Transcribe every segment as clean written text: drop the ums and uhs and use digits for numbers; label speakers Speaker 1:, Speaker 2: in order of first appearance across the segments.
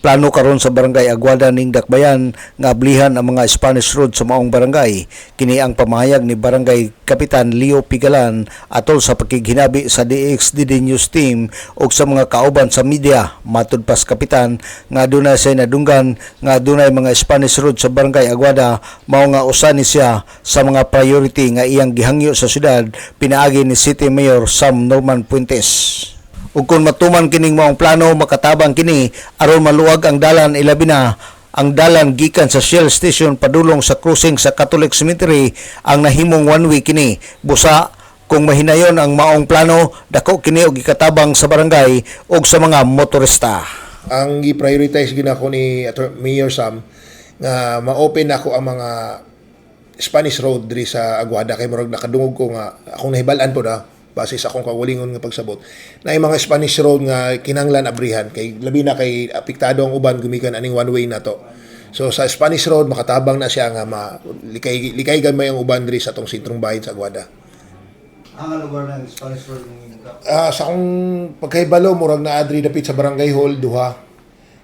Speaker 1: Plano karon sa barangay Aguada ning Dakbayan nga ablihan ang mga Spanish Road sa maong barangay. Kini ang pamahayag ni Barangay Kapitan Leo Pigalan atol sa pakighinabi sa DXDD News Team ug sa mga kauban sa media. Matud pas Kapitan nga adunay say nadunggan nga adunay mga Spanish Road sa barangay Aguada mao nga usa ni siya sa mga priority nga iyang gihangyo sa syudad pinaagi ni City Mayor Sam Norman Puentes. Ug kung matuman kining maong plano makatabang kini aron maluwag ang dalan ilabi na ang dalan gikan sa Shell Station padulong sa crossing sa Catholic Cemetery ang nahimong one way kini. Busa kung mahinayon ang maong plano dako kini og gikatabang sa barangay ug sa mga motorista.
Speaker 2: Ang i-prioritize ginako ni Mayor Sam nga ma-open ako ang mga Spanish Road diri sa Aguada kay murag nakadungog ko nga akong nahibalan po na base sa akong kawalingon nga pagsabot na yung mga Spanish Road nga kinanglan abrihan kay labi na kay apektado ang uban gumikan aning one way na to. So sa Spanish Road makatabang na siya nga likay gamay ang uban diri sa tong sentrong bahin sa Aguada.
Speaker 3: Ang lugar ng Spanish Road
Speaker 2: Sa akong pagkahibalo murag naa diri dapit sa Barangay Hall duha.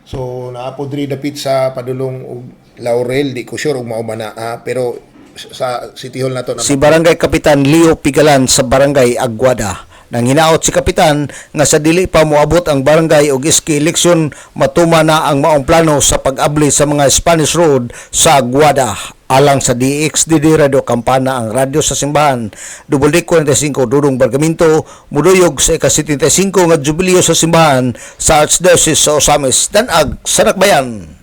Speaker 2: So naapod diri dapit sa padulong og Laurel di ko sure og mao ba na pero sa City Hall na to
Speaker 1: Si Barangay Kapitan Leo Pigalan sa Barangay Aguada. Nang hinaot si Kapitan nga sa dili pa moabot ang barangay og iski eleksyon matuma na ang maong plano sa pag-abli sa mga Spanish Road sa Aguada. Alang sa DXDD Radio Kampana ang radyo sa simbahan. Double 45 Dudong Bargamento muduyog sa ika-75 nga jubileo sa simbahan sa Archdiocese sa Osamis, Danag, sa Dakbayan.